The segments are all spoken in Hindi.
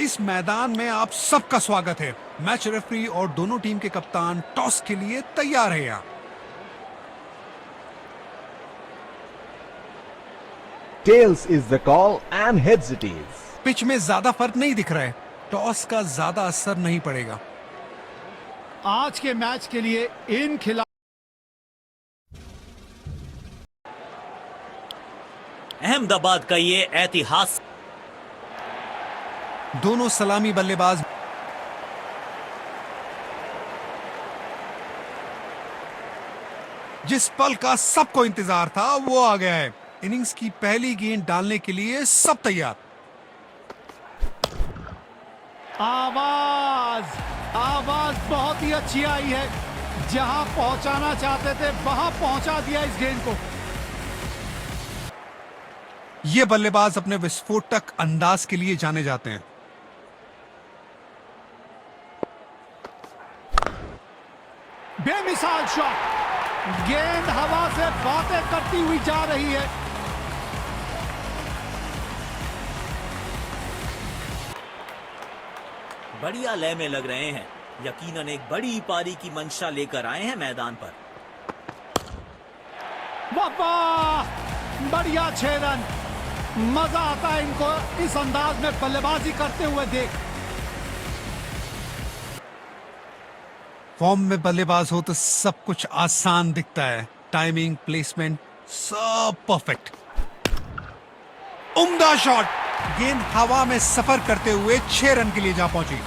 इस मैदान में आप सबका स्वागत है। मैच रेफरी और दोनों टीम के कप्तान टॉस के लिए तैयार है। यहाँ Tails is the call and heads it is. Pitch में ज्यादा फर्क नहीं दिख रहा है, टॉस का ज्यादा असर नहीं पड़ेगा। आज के मैच के लिए इन खिलाड़ियों अहमदाबाद का ये ऐतिहासिक दोनों सलामी बल्लेबाज जिस पल का सबको इंतजार था वो आ गया है। इनिंग्स की पहली गेंद डालने के लिए सब तैयार। आवाज बहुत ही अच्छी आई है। जहां पहुंचाना चाहते थे वहां पहुंचा दिया इस गेंद को। ये बल्लेबाज अपने विस्फोटक अंदाज के लिए जाने जाते हैं। बेमिसाल शॉट, गेंद हवा से बातें करती हुई जा रही है। बढ़िया लय में लग रहे हैं। यकीनन एक बड़ी पारी की मंशा लेकर आए हैं मैदान पर। वाह, बढ़िया 6 रन। मजा आता है इनको इस अंदाज में बल्लेबाजी करते हुए देख। फॉर्म में बल्लेबाज हो तो सब कुछ आसान दिखता है। टाइमिंग, प्लेसमेंट सब परफेक्ट। उम्दा शॉट, गेंद हवा में सफर करते हुए 6 रन के लिए जा पहुंची।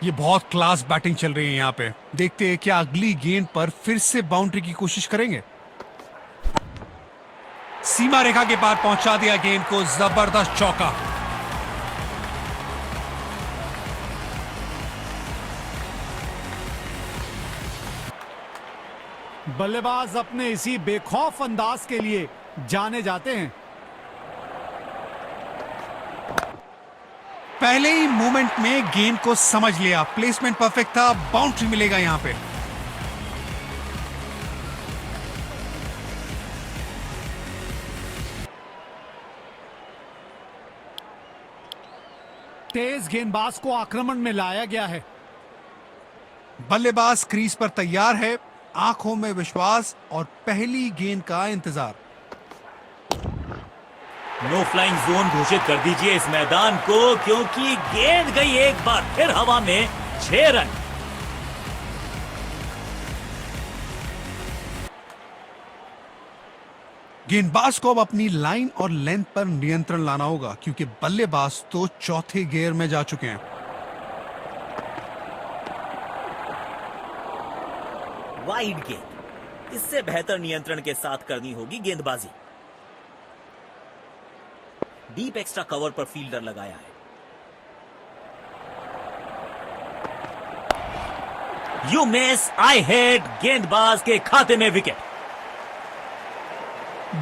ये बहुत क्लास बैटिंग चल रही है यहां पे। देखते हैं क्या अगली गेंद पर फिर से बाउंड्री की कोशिश करेंगे। सीमा रेखा के पार पहुंचा दिया गेंद को, जबरदस्त चौका। बल्लेबाज अपने इसी बेखौफ अंदाज के लिए जाने जाते हैं। पहले ही मूवमेंट में गेंद को समझ लिया, प्लेसमेंट परफेक्ट था, बाउंड्री मिलेगा यहां पे। तेज गेंदबाज को आक्रमण में लाया गया है। बल्लेबाज क्रीज पर तैयार है, आंखों में विश्वास और पहली गेंद का इंतजार। नो फ्लाइंग जोन घोषित कर दीजिए इस मैदान को, क्योंकि गेंद गई एक बार फिर हवा में। 6 रन। गेंदबाज को अब अपनी लाइन और लेंथ पर नियंत्रण लाना होगा, क्योंकि बल्लेबाज तो चौथे गियर में जा चुके हैं। वाइड गेंद, इससे बेहतर नियंत्रण के साथ करनी होगी गेंदबाजी। डीप एक्स्ट्रा कवर पर फील्डर लगाया है। यू मिस, आई हिट, गेंदबाज के खाते में विकेट।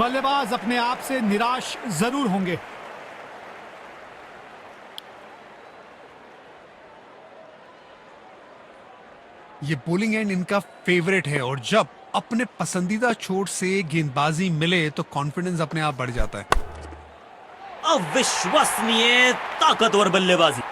बल्लेबाज अपने आप से निराश जरूर होंगे। ये बोलिंग एंड इनका फेवरेट है, और जब अपने पसंदीदा छोर से गेंदबाजी मिले तो कॉन्फिडेंस अपने आप बढ़ जाता है। अविश्वसनीय ताकतवर बल्लेबाजी।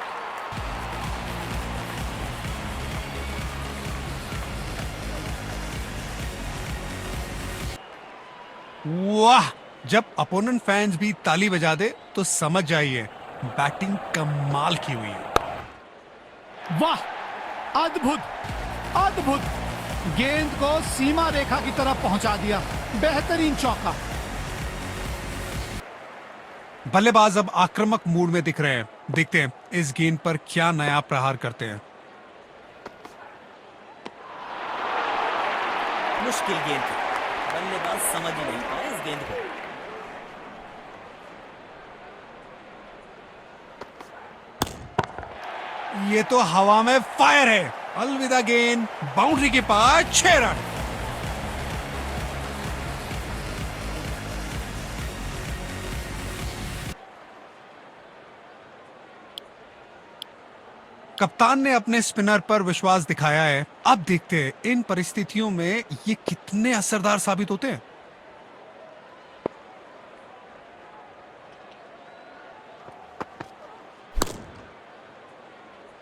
वाह, जब अपोनेंट फैंस भी ताली बजा दे तो समझ जाइए बैटिंग कमाल की हुई है। वाह, अद्भुत अद्भुत, गेंद को सीमा रेखा की तरफ पहुंचा दिया। बेहतरीन चौका। बल्लेबाज अब आक्रामक मूड में दिख रहे हैं। देखते हैं इस गेंद पर क्या नया प्रहार करते हैं। मुश्किल गेंद थी, बल्लेबाज समझ ही नहीं पाए इस गेंद को। ये तो हवा में फायर है। अलविदा गेंद, बाउंड्री के पास 6 रन। कप्तान ने अपने स्पिनर पर विश्वास दिखाया है। अब देखते हैं इन परिस्थितियों में ये कितने असरदार साबित होते हैं।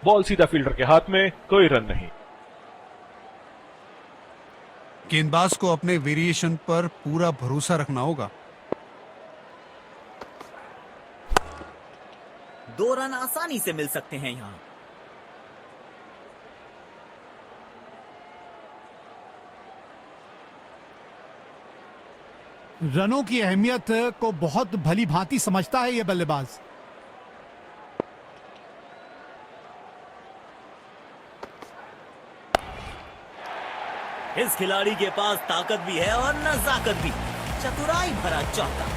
बॉल सीधा फील्डर के हाथ में, कोई रन नहीं। गेंदबाज को अपने वेरिएशन पर पूरा भरोसा रखना होगा। 2 रन आसानी से मिल सकते हैं यहां। रनों की अहमियत को बहुत भली भांति समझता है यह बल्लेबाज। इस खिलाड़ी के पास ताकत भी है और नजाकत भी। चतुराई भरा चौका।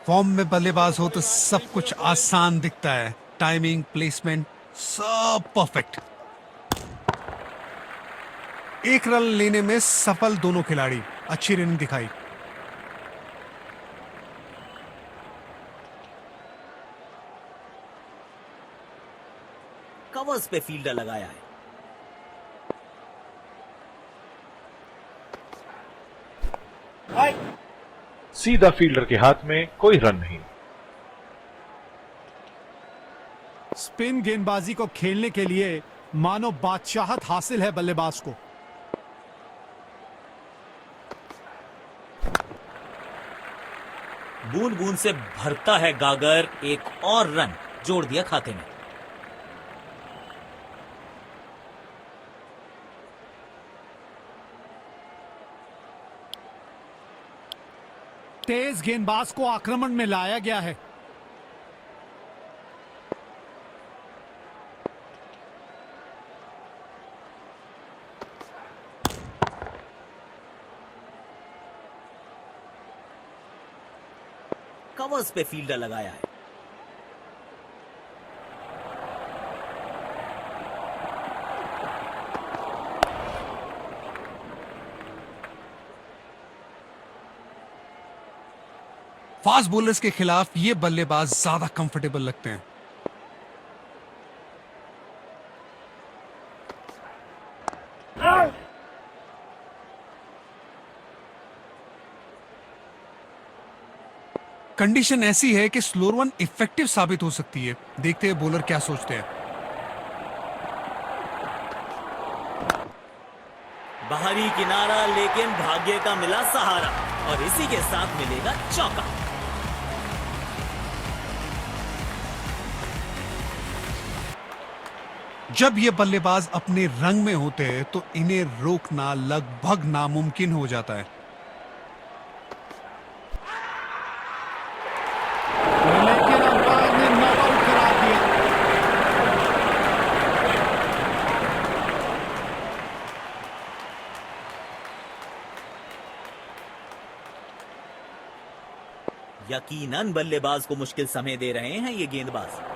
फॉर्म में बल्लेबाज हो तो सब कुछ आसान दिखता है। टाइमिंग, प्लेसमेंट, सब परफेक्ट। एक रन लेने में सफल दोनों खिलाड़ी। अच्छी रनिंग दिखाई। कवर्स पे फील्डर लगाया है। सीधा फील्डर के हाथ में, कोई रन नहीं। स्पिन गेंदबाजी को खेलने के लिए मानो बादशाहत हासिल है बल्लेबाज को। बूंद बूंद से भरता है गागर। एक और रन जोड़ दिया खाते में। तेज गेंदबाज को आक्रमण में लाया गया है। कवर्स पे फील्डर लगाया है। फास्ट बॉलर्स के खिलाफ ये बल्लेबाज ज्यादा कंफर्टेबल लगते हैं। कंडीशन ऐसी है कि स्लोअर वन इफेक्टिव साबित हो सकती है। देखते हैं बॉलर क्या सोचते हैं। बाहरी किनारा, लेकिन भाग्य का मिला सहारा और इसी के साथ मिलेगा चौका। जब ये बल्लेबाज अपने रंग में होते हैं तो इन्हें रोकना लगभग नामुमकिन हो जाता है। लेकिन अंपायर ने नॉट आउट करा दिया। यकीनन बल्लेबाज को मुश्किल समय दे रहे हैं ये गेंदबाज।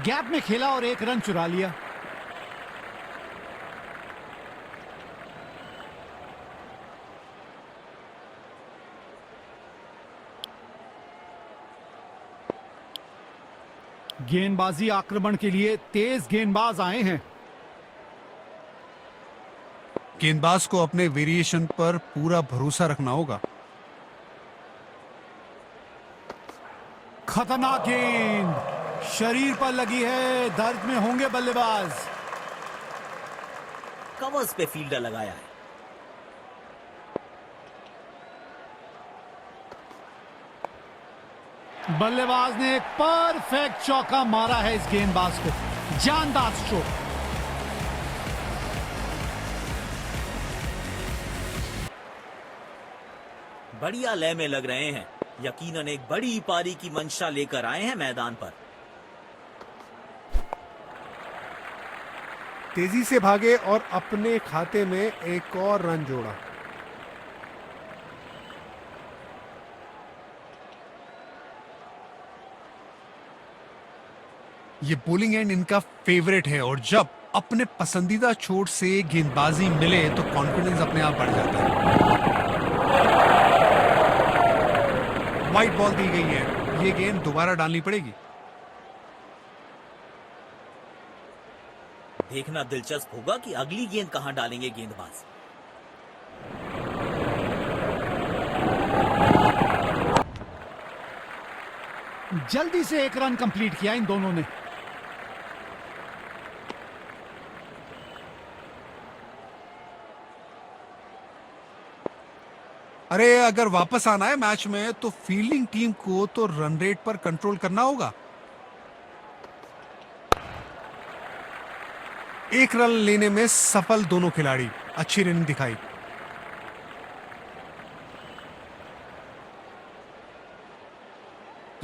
गैप में खेला और एक रन चुरा लिया। गेंदबाजी आक्रमण के लिए तेज गेंदबाज आए हैं। गेंदबाज को अपने वेरिएशन पर पूरा भरोसा रखना होगा। खतरनाक गेंद शरीर पर लगी है। दर्द में होंगे बल्लेबाज। कवर्स पे फील्डर लगाया है। बल्लेबाज ने एक परफेक्ट चौका मारा है इस गेंदबाज को। जानदार स्ट्रोक। बढ़िया लय में लग रहे हैं। यकीनन एक बड़ी पारी की मंशा लेकर आए हैं मैदान पर। तेजी से भागे और अपने खाते में एक और रन जोड़ा। ये बॉलिंग एंड इनका फेवरेट है और जब अपने पसंदीदा छोर से गेंदबाजी मिले तो कॉन्फिडेंस अपने आप बढ़ जाता है। वाइड बॉल दी गई है। ये गेंद दोबारा डालनी पड़ेगी। देखना दिलचस्प होगा कि अगली गेंद कहां डालेंगे गेंदबाज। जल्दी से एक रन कंप्लीट किया इन दोनों ने। अरे अगर वापस आना है मैच में तो फील्डिंग टीम को तो रन रेट पर कंट्रोल करना होगा। एक रन लेने में सफल दोनों खिलाड़ी, अच्छी रनिंग दिखाई।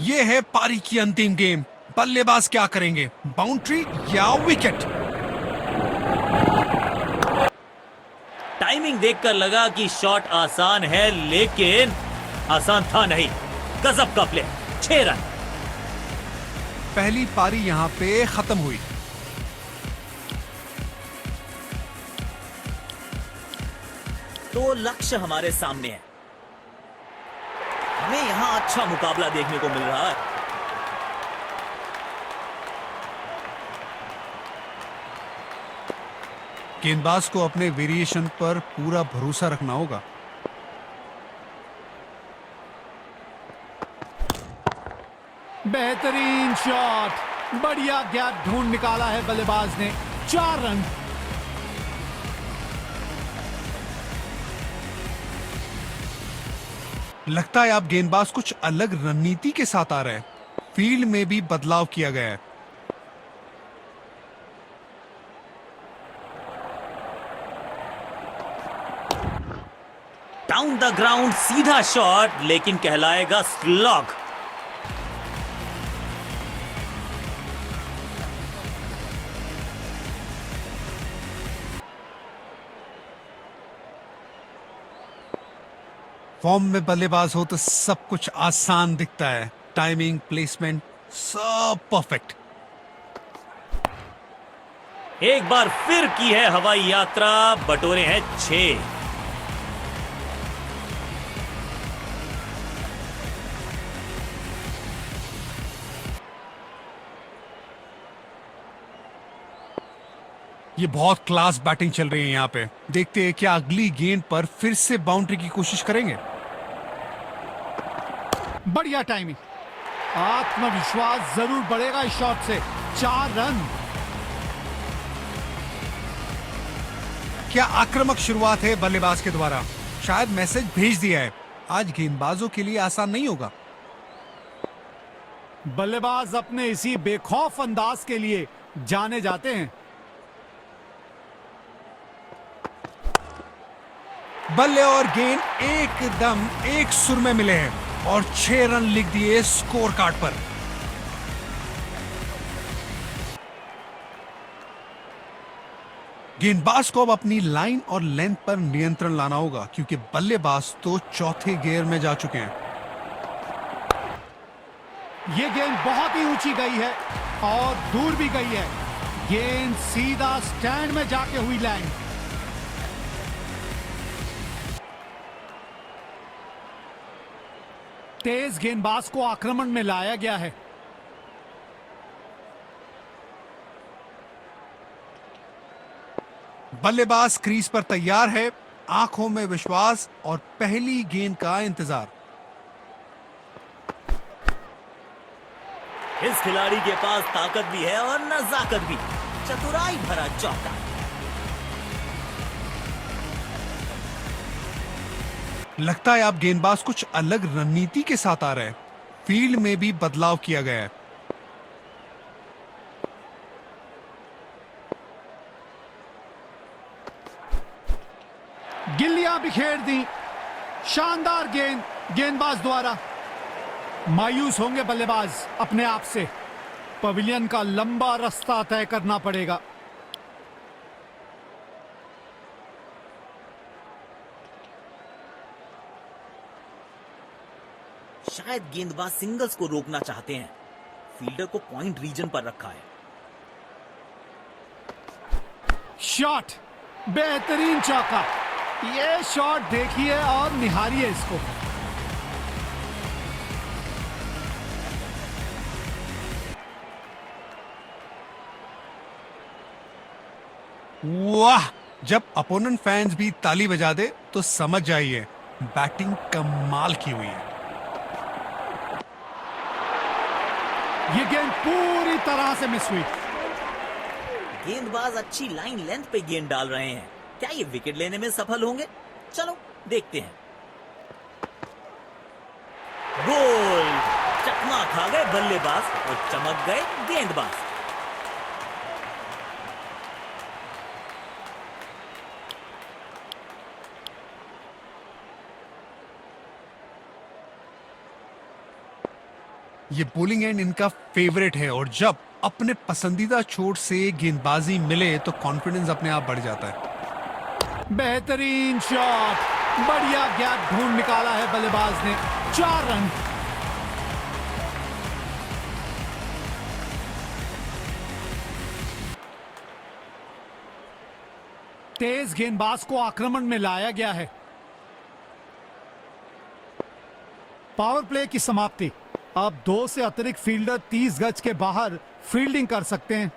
यह है पारी की अंतिम गेम। बल्लेबाज क्या करेंगे, बाउंड्री या विकेट? टाइमिंग देखकर लगा कि शॉट आसान है, लेकिन आसान था नहीं। गजब का प्ले, 6 रन। पहली पारी यहां पे खत्म हुई। तो लक्ष्य हमारे सामने है। हमें यहां अच्छा मुकाबला देखने को मिल रहा है। गेंदबाज को अपने वेरिएशन पर पूरा भरोसा रखना होगा। बेहतरीन शॉट, बढ़िया गैप ढूंढ निकाला है बल्लेबाज ने। 4 रन। लगता है आप गेंदबाज कुछ अलग रणनीति के साथ आ रहे हैं। फील्ड में भी बदलाव किया गया है। डाउन द ग्राउंड सीधा शॉट, लेकिन कहलाएगा स्लॉग। फॉर्म में बल्लेबाज हो तो सब कुछ आसान दिखता है। टाइमिंग, प्लेसमेंट, सब परफेक्ट। एक बार फिर की है हवाई यात्रा, बटोरे हैं 6। ये बहुत क्लास बैटिंग चल रही है यहां पे। देखते हैं क्या अगली गेंद पर फिर से बाउंड्री की कोशिश करेंगे। बढ़िया टाइमिंग, आत्मविश्वास जरूर बढ़ेगा इस शॉट से। 4 रन। क्या आक्रामक शुरुआत है बल्लेबाज के द्वारा। शायद मैसेज भेज दिया है, आज गेंदबाजों के लिए आसान नहीं होगा। बल्लेबाज अपने इसी बेखौफ अंदाज के लिए जाने जाते हैं। बल्ले और गेंद एकदम एक सुर में मिले हैं और 6 रन लिख दिए स्कोर कार्ड पर। गेंदबाज को अब अपनी लाइन और लेंथ पर नियंत्रण लाना होगा, क्योंकि बल्लेबाज तो चौथे गियर में जा चुके हैं। यह गेंद बहुत ही ऊंची गई है और दूर भी गई है। गेंद सीधा स्टैंड में जाके हुई लैंड। तेज गेंदबाज को आक्रमण में लाया गया है। बल्लेबाज क्रीज पर तैयार है, आंखों में विश्वास और पहली गेंद का इंतजार। इस खिलाड़ी के पास ताकत भी है और नजाकत भी। चतुराई भरा चौका। लगता है आप गेंदबाज कुछ अलग रणनीति के साथ आ रहे हैं। फील्ड में भी बदलाव किया गया है। गिल्लियां बिखेर दी। शानदार गेंद गेंदबाज द्वारा। मायूस होंगे बल्लेबाज अपने आप से। पवेलियन का लंबा रास्ता तय करना पड़ेगा। शायद गेंदबाज सिंगल्स को रोकना चाहते हैं। फील्डर को पॉइंट रीजन पर रखा है। शॉट, बेहतरीन चौका। ये शॉट देखिए और निहारिए इसको। वाह, जब अपोनेंट फैंस भी ताली बजा दे तो समझ जाइए बैटिंग कमाल की हुई है। ये गेंद पूरी तरह से मिस हुई। गेंदबाज अच्छी लाइन लेंथ पे गेंद डाल रहे हैं। क्या ये विकेट लेने में सफल होंगे? चलो देखते हैं। गोल! चकमा खा गए बल्लेबाज और चमक गए गेंदबाज। ये बॉलिंग एंड इनका फेवरेट है और जब अपने पसंदीदा चोट से गेंदबाजी मिले तो कॉन्फिडेंस अपने आप बढ़ जाता है। बेहतरीन शॉट, बढ़िया गैप ढूंढ निकाला है बल्लेबाज ने। 4 रन। तेज गेंदबाज को आक्रमण में लाया गया है। पावर प्ले की समाप्ति। अब 2 से अतिरिक्त फील्डर 30 गज के बाहर फील्डिंग कर सकते हैं।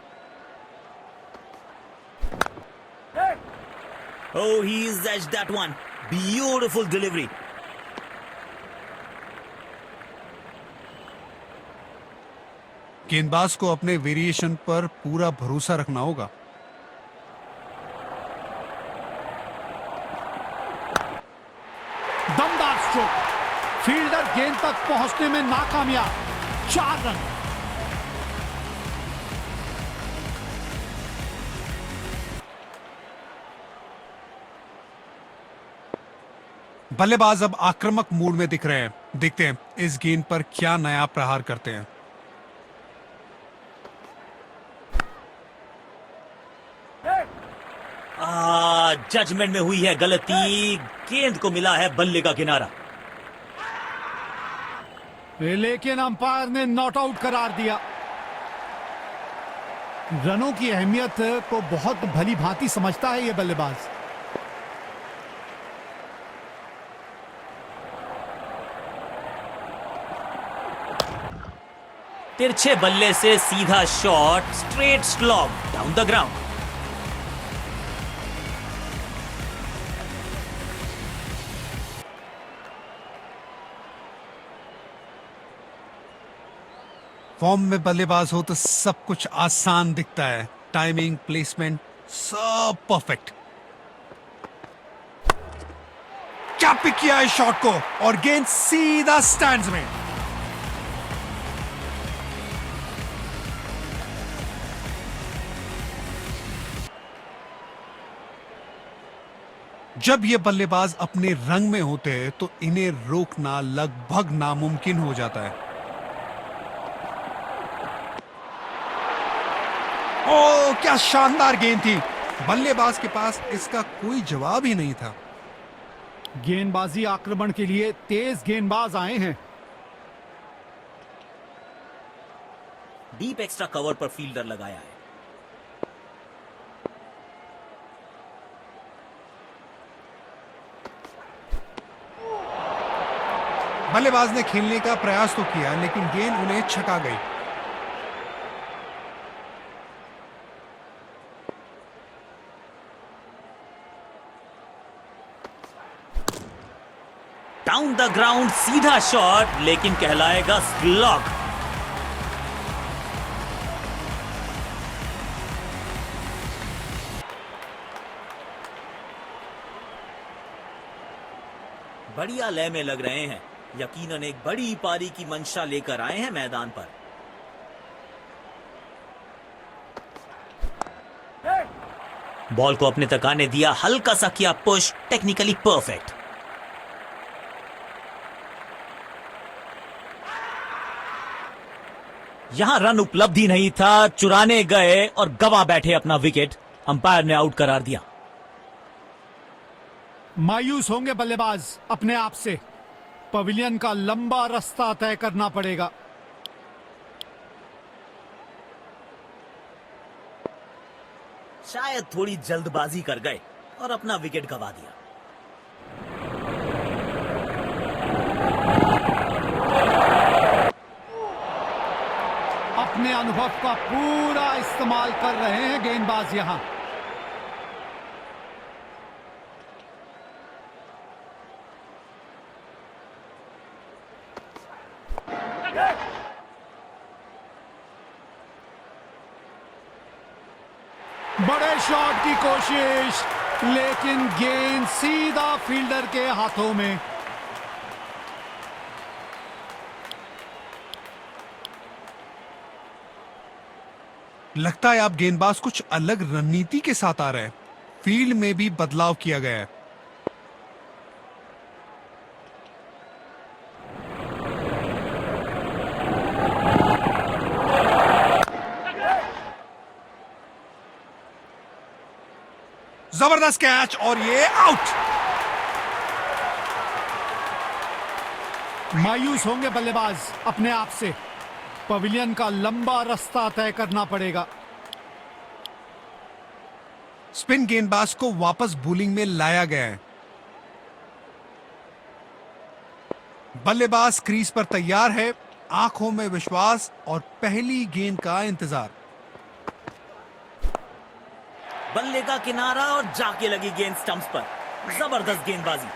Oh, he's edged that one. Beautiful delivery. गेंदबाज को अपने वेरिएशन पर पूरा भरोसा रखना होगा। दमदार स्ट्रोक, फील्डर गेंद तक पहुंचने में नाकामयाब। 4 रन। बल्लेबाज अब आक्रामक मूड में दिख रहे हैं। देखते हैं इस गेंद पर क्या नया प्रहार करते हैं। जजमेंट में हुई है गलती। गेंद को मिला है बल्ले का किनारा। लेकिन अंपायर ने नॉट आउट करार दिया। रनों की अहमियत को बहुत भली भांति समझता है यह बल्लेबाज। तिरछे बल्ले से सीधा shot, straight slog down the ground. Form में बल्लेबाज हो तो सब कुछ आसान दिखता है। टाइमिंग, प्लेसमेंट, सब परफेक्ट। क्या पिक किया है शॉट को और गेंद सीधा स्टैंड्स में। जब ये बल्लेबाज अपने रंग में होते हैं तो इन्हें रोकना लगभग नामुमकिन हो जाता है। ओ, क्या शानदार गेंद थी। बल्लेबाज के पास इसका कोई जवाब ही नहीं था। गेंदबाजी आक्रमण के लिए तेज गेंदबाज आए हैं। डीप एक्स्ट्रा कवर पर फील्डर लगाया है। बल्लेबाज ने खेलने का प्रयास तो किया लेकिन गेंद उन्हें छका गई। डाउन द ग्राउंड सीधा शॉट, लेकिन कहलाएगा स्लॉग। बढ़िया लय में लग रहे हैं। यकीनन एक बड़ी पारी की मंशा लेकर आए हैं मैदान पर। बॉल को अपने तक आने दिया, हल्का सा किया पुश, टेक्निकली परफेक्ट। यहां रन उपलब्धि नहीं था, चुराने गए और गवा बैठे अपना विकेट। अंपायर ने आउट करार दिया। मायूस होंगे बल्लेबाज अपने आप से। पवेलियन का लंबा रास्ता तय करना पड़ेगा। शायद थोड़ी जल्दबाजी कर गए और अपना विकेट गवा दिया। अपने अनुभव का पूरा इस्तेमाल कर रहे हैं गेंदबाज यहां। बड़े शॉट की कोशिश, लेकिन गेंद सीधा फील्डर के हाथों में। लगता है अब गेंदबाज कुछ अलग रणनीति के साथ आ रहे हैं। फील्ड में भी बदलाव किया गया है। जबरदस्त कैच और ये आउट। मायूस होंगे बल्लेबाज अपने आप से। पवेलियन का लंबा रास्ता तय करना पड़ेगा। स्पिन गेंदबाज को वापस बॉलिंग में लाया गया है। बल्लेबाज क्रीज पर तैयार है, आंखों में विश्वास और पहली गेंद का इंतजार। बल्ले का किनारा और जाके लगी गेंद स्टंप्स पर। जबरदस्त गेंदबाजी।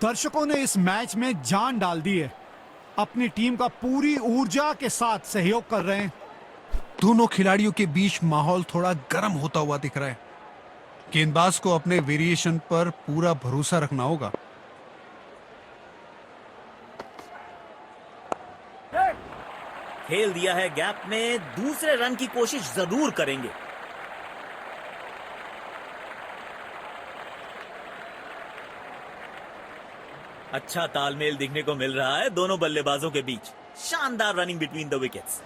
दर्शकों ने इस मैच में जान डाल दी है। अपनी टीम का पूरी ऊर्जा के साथ सहयोग कर रहे हैं। दोनों खिलाड़ियों के बीच माहौल थोड़ा गर्म होता हुआ दिख रहा है। गेंदबाज को अपने वेरिएशन पर पूरा भरोसा रखना होगा। खेल दिया है गैप में, दूसरे रन की कोशिश जरूर करेंगे। अच्छा तालमेल दिखने को मिल रहा है दोनों बल्लेबाजों के बीच। शानदार रनिंग बिटवीन द विकेट्स।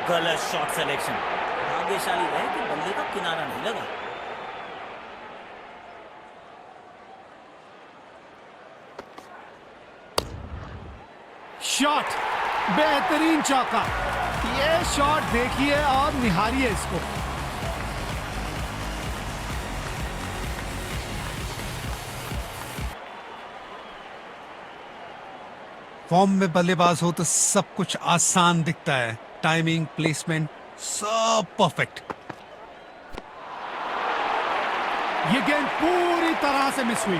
गलत शॉट सिलेक्शन। भाग्यशाली रहे कि बल्ले का किनारा नहीं लगा। शॉट, बेहतरीन चौका। ये शॉट देखिए और निहारिए इसको। फॉर्म में बल्लेबाज हो तो सब कुछ आसान दिखता है। टाइमिंग, प्लेसमेंट, सब परफेक्ट। ये गेंद पूरी तरह से मिस हुई।